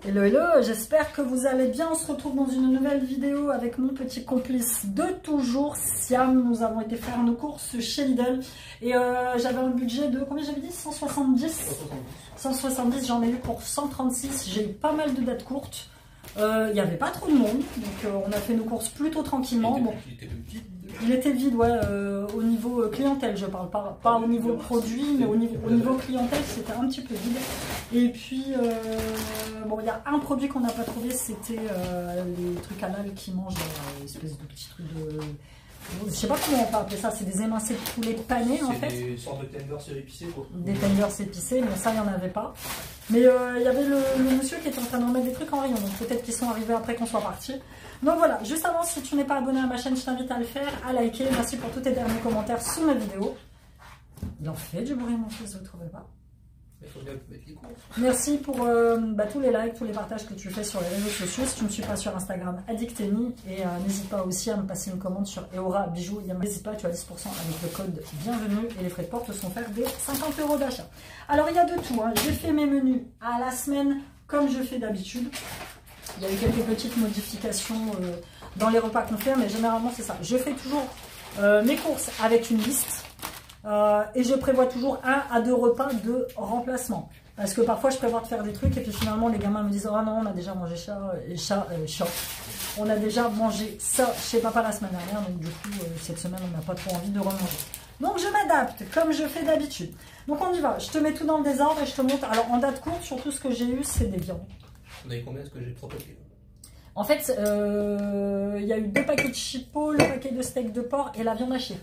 Hello, hello, j'espère que vous allez bien. On se retrouve dans une nouvelle vidéo avec mon petit complice de toujours, Siam. Nous avons été faire nos courses chez Lidl et j'avais un budget de, combien j'avais dit, 170, j'en ai eu pour 136. J'ai eu pas mal de dates courtes. Il n'y avait pas trop de monde, donc on a fait nos courses plutôt tranquillement. Il était vide, ouais, au niveau clientèle, je parle pas au niveau produit, mais au niveau clientèle, c'était un petit peu vide. Et puis, bon, il y a un produit qu'on n'a pas trouvé, c'était les trucs halal qui mangent, espèce de petits trucs de... Je sais pas comment on peut appeler ça, c'est des émincés de poulet panés en fait. C'est des sortes de tenders épicés quoi. Des tenders épicés, mais ça il n'y en avait pas. Mais il y avait le monsieur qui était en train de remettre des trucs en rayon, donc peut-être qu'ils sont arrivés après qu'on soit parti. Donc voilà, juste avant, si tu n'es pas abonné à ma chaîne, je t'invite à le faire, à liker. Merci pour tous tes derniers commentaires sous ma vidéo. Il en fait du bruit mon fils, vous ne le trouvez pas? Il faut bien mettre les courses. Merci pour tous les likes, tous les partages que tu fais sur les réseaux sociaux. Si tu ne me suis pas sur Instagram, Addicteni. Et n'hésite pas aussi à me passer une commande sur Eora Bijoux. N'hésite pas, tu as 10% avec le code bienvenue. Et les frais de port te sont offerts des 50 € d'achat. Alors il y a de tout, hein. J'ai fait mes menus à la semaine comme je fais d'habitude. Il y a eu quelques petites modifications dans les repas qu'on fait, mais généralement c'est ça. Je fais toujours mes courses avec une liste. Et je prévois toujours 1 à 2 repas de remplacement. Parce que parfois je prévois de faire des trucs et puis finalement les gamins me disent oh non, on a déjà mangé chat. On a déjà mangé ça chez papa la semaine dernière, donc du coup cette semaine on n'a pas trop envie de remanger. Donc je m'adapte comme je fais d'habitude. Donc on y va, je te mets tout dans le désordre et je te montre. Alors en date courte, surtout ce que j'ai eu c'est des viandes. On a eu combien? Parce que j'ai 3 paquets. En fait, il y a eu 2 paquets de chipot, le paquet de steak de porc et la viande hachée.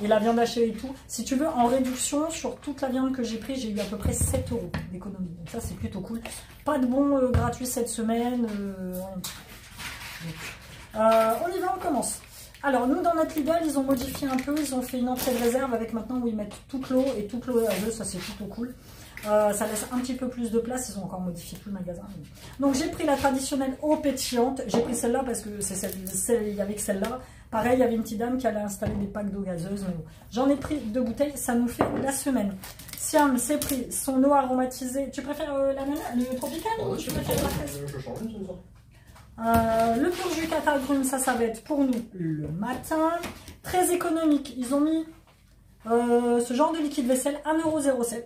Et la viande hachée et tout. Si tu veux, en réduction, sur toute la viande que j'ai pris, j'ai eu à peu près 7 € d'économie. Donc ça, c'est plutôt cool. Pas de bons gratuits cette semaine. On y va, on commence. Alors, nous, dans notre Lidl, ils ont modifié un peu. Ils ont fait une entrée de réserve avec maintenant où ils mettent toute l'eau et toute l'eau à eux. Ça, c'est plutôt cool. Ça laisse un petit peu plus de place. Ils ont encore modifié tout le magasin. Donc, j'ai pris la traditionnelle eau pétillante. J'ai pris celle-là parce que c'est celle, il y avait que celle-là. Pareil, il y avait une petite dame qui allait installer des packs d'eau gazeuse. Mais bon. J'en ai pris 2 bouteilles, ça nous fait la semaine. Siam s'est pris son eau aromatisée. Tu préfères le tropical ou tu préfères la fraise? Je change une fois. Le pur jus catagrume, ça va être pour nous le matin. Très économique. Ils ont mis ce genre de liquide vaisselle 1,07 €.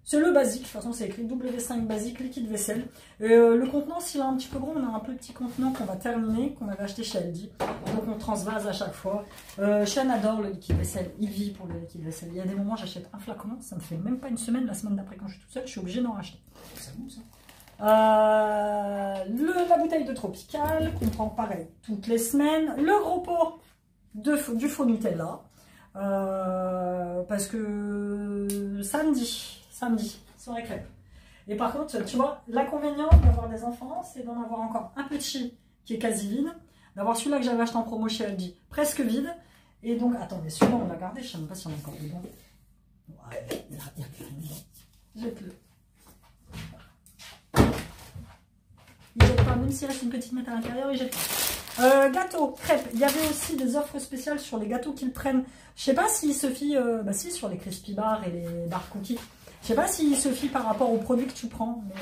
C'est le basique, de toute façon c'est écrit W5 basique, liquide vaisselle. Le contenant, s'il est un petit peu gros, on a un petit contenant qu'on va terminer, qu'on avait acheté chez Aldi. Donc on transvase à chaque fois. Sean adore le liquide vaisselle, il vit pour le liquide vaisselle. Il y a des moments, j'achète un flacon, ça me fait même pas une semaine, la semaine d'après quand je suis toute seule, je suis obligée d'en racheter. C'est bon ça. La bouteille de Tropical, qu'on prend pareil toutes les semaines. Le gros pot du faux Nutella. Parce que samedi, soirée crêpe. Et par contre, tu vois, l'inconvénient d'avoir des enfants, c'est d'en avoir encore un petit qui est quasi vide, d'avoir celui-là que j'avais acheté en promo chez Aldi, presque vide. Et donc, attendez, celui-là on l'a gardé, je ne sais même pas si on a encore dedans. Ouais, il n'y a plus rien dedans. Jette-le. Il jette pas, même s'il reste une petite mette à l'intérieur, il jette pas. Gâteau, crêpes, il y avait aussi des offres spéciales sur les gâteaux qu'ils prennent. Je sais pas s'il se fie, bah si, sur les crispy bars et les bar cookies. Je sais pas s'il se fie par rapport aux produits que tu prends, mais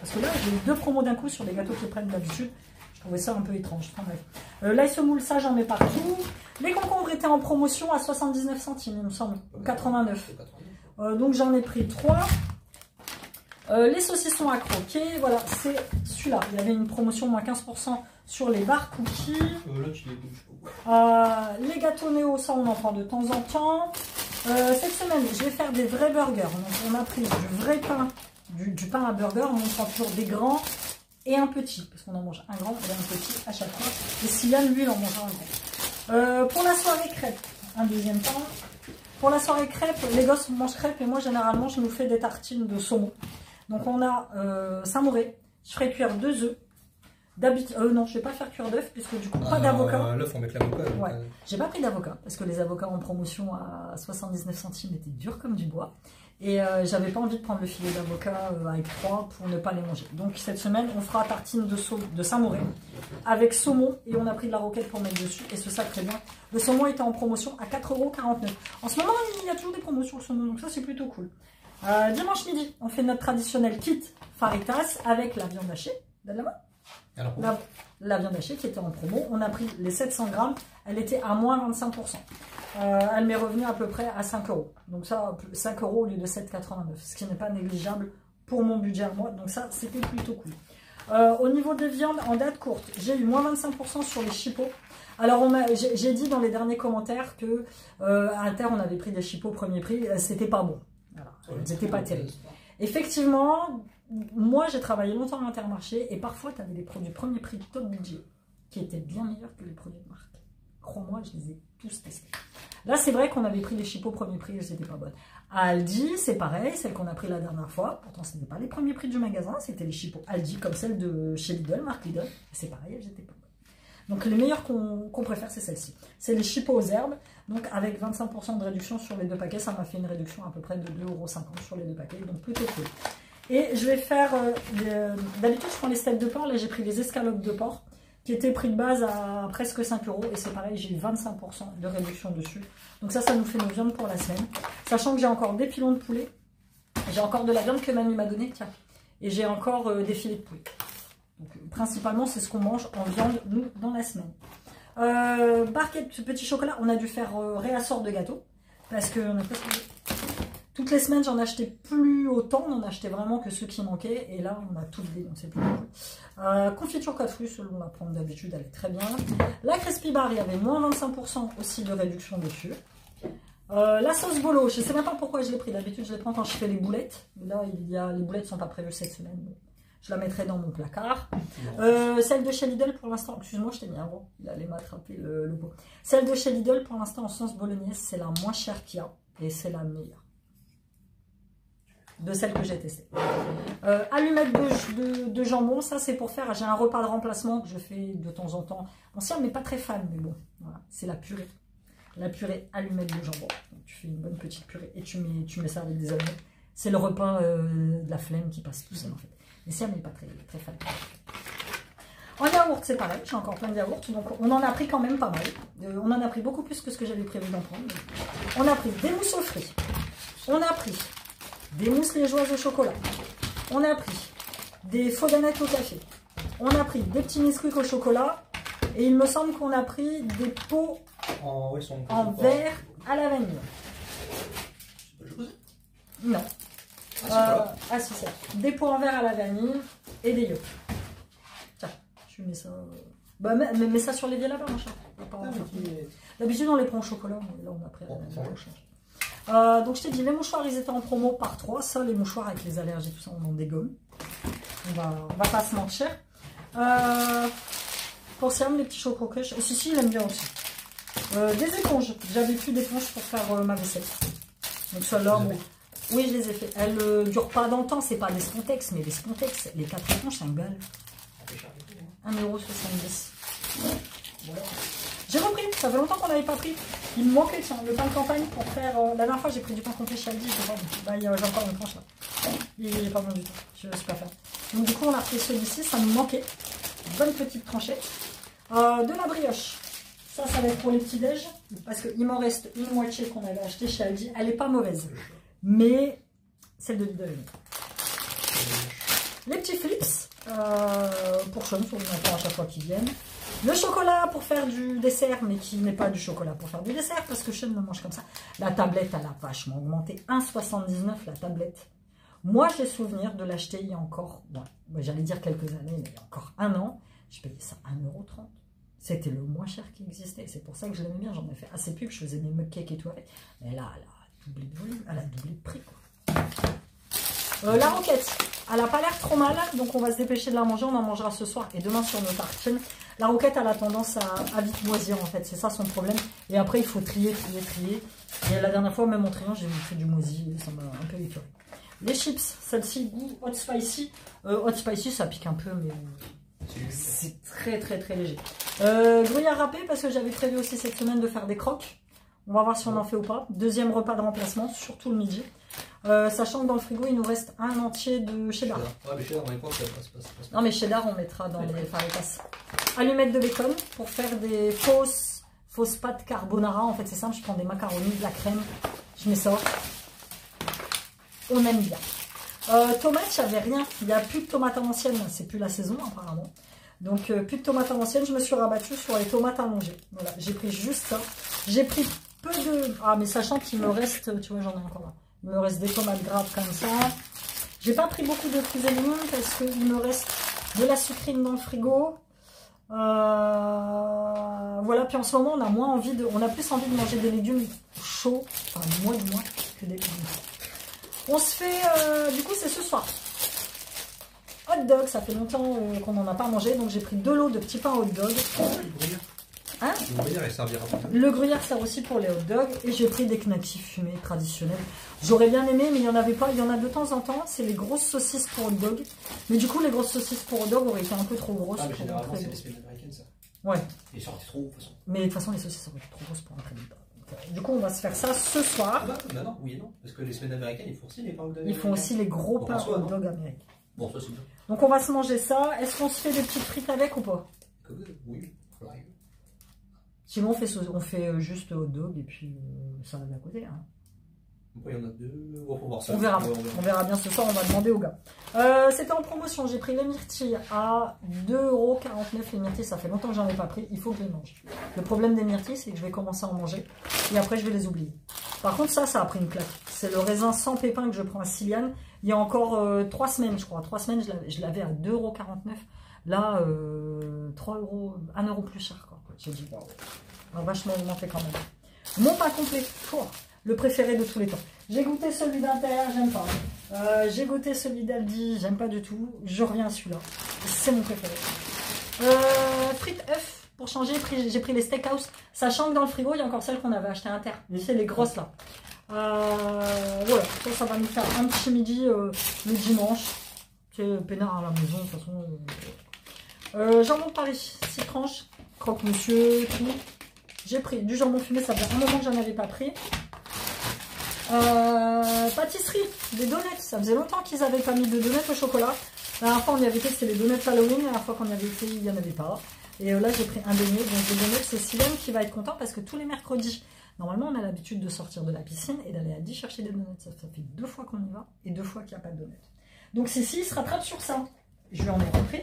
parce que là j'ai eu 2 promos d'un coup sur les gâteaux qu'ils prennent d'habitude. Je trouvais ça un peu étrange. Enfin, bref. L'ail semoule, ça j'en mets partout. Les concombres étaient en promotion à 79 centimes, il me semble, 89. Donc j'en ai pris 3. Les saucissons à croquer, voilà, c'est celui-là. Il y avait une promotion moins 15% sur les bar cookies. Là, tu les bouges. Les gâteaux Néo, ça on en prend de temps en temps. Cette semaine, je vais faire des vrais burgers. Donc, on a pris du vrai pain, du pain à burger. On prend toujours des grands et un petit. Parce qu'on en mange un grand et un petit à chaque fois. Et Sylviane, lui, il en mangera un grand. Pour la soirée crêpe, un deuxième pain. Pour la soirée crêpe, les gosses mangent crêpes et moi, généralement, je nous fais des tartines de saumon. Donc, on a Saint-Mauré. Je ferai cuire 2 œufs. Non, je vais pas faire cuire d'œufs puisque du coup pas d'avocat. L'œuf, on met l'avocat. Ouais. J'ai pas pris d'avocat parce que les avocats en promotion à 79 centimes étaient durs comme du bois et j'avais pas envie de prendre le filet d'avocat avec 3 pour ne pas les manger. Donc cette semaine on fera tartine de Saint-Mauré avec saumon et on a pris de la roquette pour mettre dessus et ce ça très bien. Le saumon était en promotion à 4,49 €. En ce moment il y a toujours des promotions sur le saumon donc ça c'est plutôt cool. Dimanche midi, on fait notre traditionnel kit faritas avec la viande hachée. Donne la main. Alors, La viande hachée qui était en promo. On a pris les 700 grammes. Elle était à moins 25%. Elle m'est revenue à peu près à 5 €. Donc ça, 5 € au lieu de 7,89. Ce qui n'est pas négligeable pour mon budget à moi. Donc ça, c'était plutôt cool. Au niveau des viandes, en date courte, j'ai eu moins 25% sur les chipots. Alors, j'ai dit dans les derniers commentaires que à Inter, on avait pris des chipots premier prix. C'était pas bon. Voilà. Ils n'étaient pas terribles. Effectivement, moi, j'ai travaillé longtemps à Intermarché et parfois, tu avais des produits premier prix top budget qui étaient bien meilleurs que les produits de marque. Crois-moi, je les ai tous testés. Là, c'est vrai qu'on avait pris les chipots premier prix et elles n'étaient pas bonnes. À Aldi, c'est pareil, celle qu'on a pris la dernière fois. Pourtant, ce n'était pas les premiers prix du magasin, c'était les chipots Aldi, comme celle de chez Lidl, marque Lidl. C'est pareil, elles n'étaient pas bonnes. Donc, les meilleures qu'on préfère, c'est celle-ci. C'est les chipots aux herbes. Donc, avec 25% de réduction sur les deux paquets, ça m'a fait une réduction à peu près de 2,50 € sur les deux paquets. Donc, plutôt cool. Et je vais faire, d'habitude, je prends les steaks de porc. Là, j'ai pris les escalopes de porc, qui étaient prix de base à presque 5 €. Et c'est pareil, j'ai eu 25% de réduction dessus. Donc ça nous fait nos viandes pour la semaine. Sachant que j'ai encore des pilons de poulet. J'ai encore de la viande que mamie m'a donnée, tiens. Et j'ai encore des filets de poulet. Donc, principalement, c'est ce qu'on mange en viande, nous, dans la semaine. Barquette, petit chocolat, on a dû faire réassort de gâteau. Parce que toutes les semaines, j'en achetais plus autant. On en achetait vraiment que ceux qui manquaient. Et là, on a tout dénoncé. Confiture 4 fruits, selon la prendre d'habitude, elle est très bien. La Crispy Bar, il y avait moins 25% aussi de réduction dessus. La sauce bolo, je ne sais même pas pourquoi je l'ai pris. D'habitude, je les prends quand je fais les boulettes. Là, les boulettes ne sont pas prévues cette semaine. Donc je la mettrai dans mon placard. Celle de chez Lidl, pour l'instant, excuse-moi, je t'ai mis un gros. Il allait m'attraper le pot. Celle de chez Lidl, pour l'instant, en sauce bolognaise, c'est la moins chère qu'il y a. Et c'est la meilleure. De celle que j'ai testée. Allumettes de jambon, ça c'est pour faire. J'ai un repas de remplacement que je fais de temps en temps. Ancien, mais pas très fan, mais bon, voilà, c'est la purée. La purée allumettes de jambon. Donc, tu fais une bonne petite purée et tu mets ça avec des allumettes. C'est le repas de la flemme qui passe tout seul en fait. Mais ça, mais pas très, très fan. En yaourt, c'est pareil, j'ai encore plein de yaourts. Donc on en a pris quand même pas mal. On en a pris beaucoup plus que ce que j'avais prévu d'en prendre. On a pris des mousses aux fruits. On a pris des mousses liégeoises au chocolat. On a pris des faux-danettes au café. On a pris des petits Nesquik au chocolat. Et il me semble qu'on a pris des pots en verre à la vanille. Non. Ah si, c'est des pots en verre à la vanille et des yeux. Tiens, je mets ça... Bah, mets ça sur l'évier là-bas, mon chat. D'habitude, on les prend au chocolat, mais là, on a pris à la vanille. Donc je t'ai dit, les mouchoirs ils étaient en promo par 3. Ça, les mouchoirs avec les allergies, tout ça, on en dégomme. On va pas se mentir. Pour Siam, les petits chococriches. Si, il aime bien aussi. Des éponges. J'avais plus d'éponges pour faire ma vaisselle. Donc celle-là, bon. Oui, je les ai fait. Elles ne durent pas dans le temps. C'est pas des Spontex, mais les Spontex, les 4 éponges, c'est un gal. 1,70 €. Voilà. J'ai repris, ça fait longtemps qu'on n'avait pas pris. Il me manquait le pain de campagne pour faire. La dernière fois, j'ai pris du pain complet chez Aldi, je pas bon. Là, j'ai encore une tranche là. Il n'est pas bon du tout, je ne sais pas faire. Donc, du coup, on a pris celui-ci, ça nous manquait. Bonne petite tranchette. De la brioche. Ça va être pour les petits-déj. Parce qu'il m'en reste une moitié qu'on avait acheté chez Aldi. Elle n'est pas mauvaise. Mais celle de Lidl. Les petits flips. Pour Sean, sur les enfants à chaque fois qu'ils viennent. Le chocolat pour faire du dessert, mais qui n'est pas du chocolat pour faire du dessert, parce que Sean le mange comme ça. La tablette, elle a vachement augmenté. 1,79 la tablette. Moi, j'ai souvenir de l'acheter il y a encore, j'allais dire quelques années, mais il y a encore un an. Je payais ça 1,30 €. C'était le moins cher qui existait. C'est pour ça que je l'aimais bien. J'en ai fait assez pub. Je faisais mes mugcakes et tout avec. Mais là, elle a doublé de volume. Elle a doublé de prix, quoi. La roquette, elle n'a pas l'air trop mal, donc on va se dépêcher de la manger, on en mangera ce soir et demain sur nos tartines. La roquette, elle a tendance à vite moisir en fait, c'est ça son problème. Et après, il faut trier. Et la dernière fois, même en triant, j'ai fait du moisi, ça m'a un peu écœuré. Les chips, celle-ci, goût hot spicy. Hot spicy, ça pique un peu, mais c'est très très très léger. Gruyère râpé, parce que j'avais prévu aussi cette semaine de faire des croques. On va voir si on en fait ou pas. Deuxième repas de remplacement, surtout le midi. Sachant que dans le frigo, il nous reste un entier de cheddar. Ouais, mais cheddar, on les croque, ça passe. Non, mais cheddar, on mettra dans les faritas. Allumettes de bacon pour faire des fausses pâtes carbonara. En fait, c'est simple, je prends des macaronis, de la crème, je mets ça. on aime bien. Tomates, il n'y avait rien. Il n'y a plus de tomates à l'ancienne. C'est plus la saison, apparemment. Donc, plus de tomates à l'ancienne. Je me suis rabattue sur les tomates allongées. Voilà, j'ai pris juste ça. J'ai pris peu de... Ah, mais sachant qu'il me reste... Tu vois, j'en ai encore là. Il me reste des tomates graves comme ça. J'ai pas pris beaucoup de fruits et légumes parce qu'il me reste de la sucrine dans le frigo. Voilà, puis en ce moment, on a moins envie de... On a plus envie de manger des légumes chauds. Enfin, moi du moins, que des légumes chauds. On se fait, du coup c'est ce soir, hot dog, ça fait longtemps qu'on n'en a pas mangé, donc j'ai pris 2 lots de petits pains hot dog. Hein? Le gruyère, il servira pas. Le gruyère sert aussi pour les hot dogs, et j'ai pris des knackis fumés traditionnels. J'aurais bien aimé, mais il n'y en avait pas, il y en a de temps en temps, c'est les grosses saucisses pour hot dog. Mais du coup les grosses saucisses pour hot dog auraient été un peu trop grosses. Ah mais généralement c'est les semaines américaines ça. Ouais. Il est sorti trop de toute façon. Mais de toute façon les saucisses auraient été trop grosses pour un crédit. Du coup, on va se faire ça ce soir. Ah bah non, oui et non. Parce que les semaines américaines, ils font aussi les pains hot dog. Ils font aussi les gros pains hot dog américains. Bon, ça c'est bien. Donc, on va se manger ça. Est-ce qu'on se fait des petites frites avec ou pas? Oui, sinon, on fait juste hot dog et puis ça va à côté. Hein. Il y en a 2. On va voir ça. On verra bien ce soir. On va demander aux gars. C'était en promotion. J'ai pris les myrtilles à 2,49 €. Les myrtilles, ça fait longtemps que j'en ai pas pris. Il faut que je les mange. Le problème des myrtilles, c'est que je vais commencer à en manger et après, je vais les oublier. Par contre, ça a pris une claque. C'est le raisin sans pépins que je prends à Siliane. Il y a encore 3 semaines, je crois. 3 semaines, je l'avais à 2,49 €. Là, 3 €, 1 € plus cher. J'ai dit, waouh, on va vachement augmenter quand même. Mon pain complet, le préféré de tous les temps. J'ai goûté celui d'Inter, j'aime pas. J'ai goûté celui d'Aldi, j'aime pas du tout. Je reviens à celui-là. C'est mon préféré. Frites œufs, pour changer, j'ai pris les steakhouse. Sachant que dans le frigo, il y a encore celles qu'on avait achetées à Inter. C'est les grosses là. Voilà, ça va nous faire un petit midi le dimanche. C'est peinard à la maison, de toute façon. Jambon de Paris, 6 tranches. Croque-monsieur, tout. J'ai pris du jambon fumé, ça fait un moment que j'en avais pas pris. Pâtisserie, des donuts. Ça faisait longtemps qu'ils n'avaient pas mis de donuts au chocolat. La dernière fois, on y avait fait, c'était les donuts Halloween. La dernière fois qu'on y avait fait, il n'y en avait pas. Et là, j'ai pris un donut. Donc, les donuts, c'est Sylvain qui va être content parce que tous les mercredis, normalement, on a l'habitude de sortir de la piscine et d'aller à 10 chercher des donuts. Ça fait 2 fois qu'on y va et 2 fois qu'il n'y a pas de donuts. Donc, Cici, il se rattrape sur ça. Je lui en ai repris.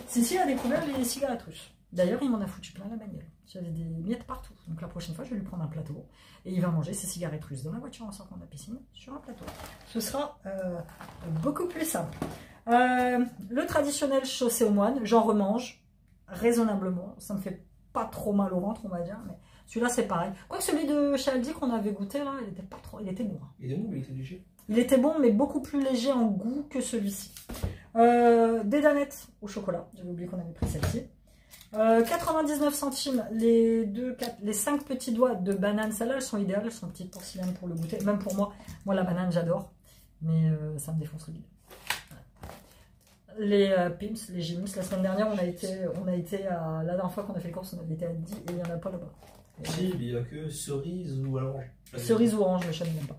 Cici a découvert les cigarettes russes. D'ailleurs, il m'en a foutu plein la bagnole. J'avais des miettes partout. Donc la prochaine fois, je vais lui prendre un plateau. Et il va manger ses cigarettes russes dans la voiture en sortant de la piscine, sur un plateau. Ce sera beaucoup plus simple. Le traditionnel chaussé aux moines, j'en remange raisonnablement. Ça me fait pas trop mal au ventre, on va dire. Mais celui-là, c'est pareil. Quoique celui de chez Aldi qu'on avait goûté, là, il était pas trop... Il était bon. Hein. Il était bon, mais il était léger. Il était bon, mais beaucoup plus léger en goût que celui-ci. Des danettes au chocolat. J'avais oublié qu'on avait pris celle-ci. 99 centimes, les 5 petits doigts de banane. Celles-là, elles sont idéales, elles sont petites pour Sylvain pour le goûter. Même pour moi, la banane, j'adore. Mais ça me défonce le bide. Les Pim's, les Gimous. La semaine dernière, on a été à... La dernière fois qu'on a fait les courses, on avait été à 10 et il n'y en a pas là-bas. Si, il n'y a que cerise ou orange. Cerise ou orange, le chat n'aime pas.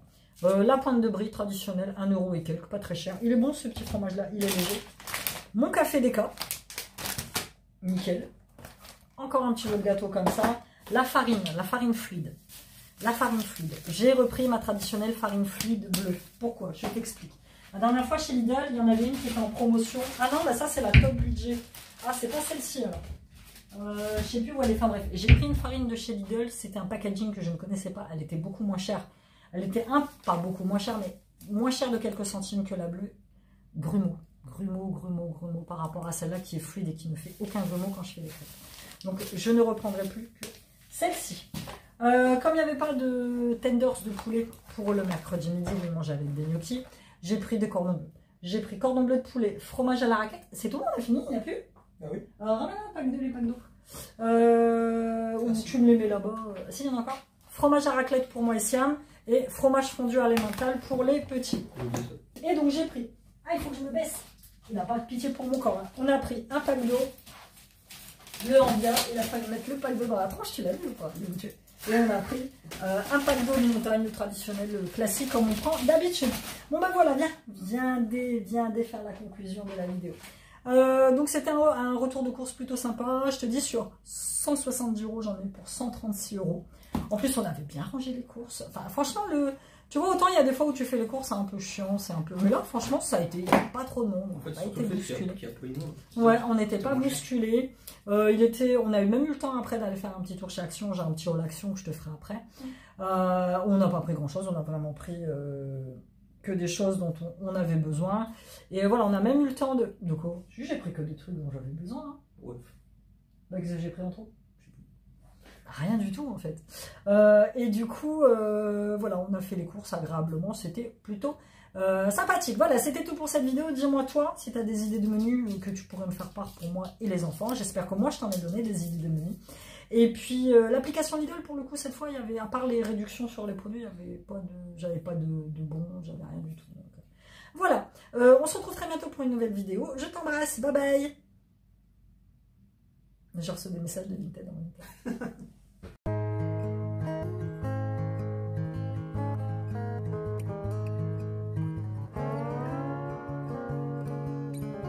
La pointe de brie traditionnelle, 1 € et quelques, pas très cher. Il est bon ce petit fromage-là, il est léger. Mon café Déca. Nickel. Encore un petit peu de gâteau comme ça. La farine fluide. La farine fluide. J'ai repris ma traditionnelle farine fluide bleue. Pourquoi? Je t'explique. La dernière fois chez Lidl, il y en avait une qui était en promotion. Ah non, bah ça c'est la top budget. Ah, c'est pas celle-ci alors. Je sais plus où elle est. Enfin bref, j'ai pris une farine de chez Lidl. C'était un packaging que je ne connaissais pas. Elle était beaucoup moins chère. Elle était pas beaucoup moins chère, mais moins chère de quelques centimes que la bleue. Grumeau par rapport à celle-là qui est fluide et qui ne fait aucun grumeau quand je fais les crêpes. Donc je ne reprendrai plus que celle-ci. Comme il n'y avait pas de tenders de poulet pour le mercredi midi, je mange avec des gnocchis, j'ai pris des cordons bleus. J'ai pris cordon bleu de poulet, fromage à la raquette. C'est tout, on a fini, il n'y a plus. Ah oui. Alors ramène un pack de lait, pack d'eau. Ou tu me les mets là-bas. Si, il y en a encore. Fromage à raclette pour moi et Siam. Et fromage fondu à l'emmental pour les petits. Et donc j'ai pris. Ah, il faut que je me baisse. Il n'a pas de pitié pour mon corps. Hein. On a pris un pack d'eau. Le Ambia. Il a fallu mettre le pack d'eau dans la tranche. Tu l'as vu ou pas? Et on a pris un pack d'eau de montagne traditionnel classique comme on prend d'habitude. Bon ben voilà, viens faire la conclusion de la vidéo. Donc c'était un retour de course plutôt sympa. Je te dis sur 170 €, j'en ai pour 136 €. En plus on avait bien rangé les courses. Enfin franchement Tu vois, autant il y a des fois où tu fais les courses, c'est un peu chiant, c'est un peu... Mais là, franchement, ça a été... Il n'y a pas trop de monde, on n'a pas été bousculé. Ouais, on n'était pas bousculé. On a eu même eu le temps après d'aller faire un petit tour chez Action. J'ai un petit haul Action que je te ferai après. On n'a pas pris grand-chose, on a vraiment pris que des choses dont on avait besoin. Et voilà, on a même eu le temps de... De quoi? J'ai pris que des trucs dont j'avais besoin. Hein. Ouais. Bah, qu'est-ce que j'ai pris en trop? Rien du tout en fait. Et du coup, voilà, on a fait les courses agréablement, c'était plutôt sympathique. Voilà, c'était tout pour cette vidéo. Dis-moi toi, si tu as des idées de menus que tu pourrais me faire part pour moi et les enfants. J'espère que moi, je t'en ai donné des idées de menus. Et puis, l'application Lidl, pour le coup, cette fois, il y avait, à part les réductions sur les produits, j'avais pas de bons, j'avais rien du tout. Donc, voilà, on se retrouve très bientôt pour une nouvelle vidéo. Je t'embrasse, bye bye. J'ai reçu des messages de Vinted en même temps.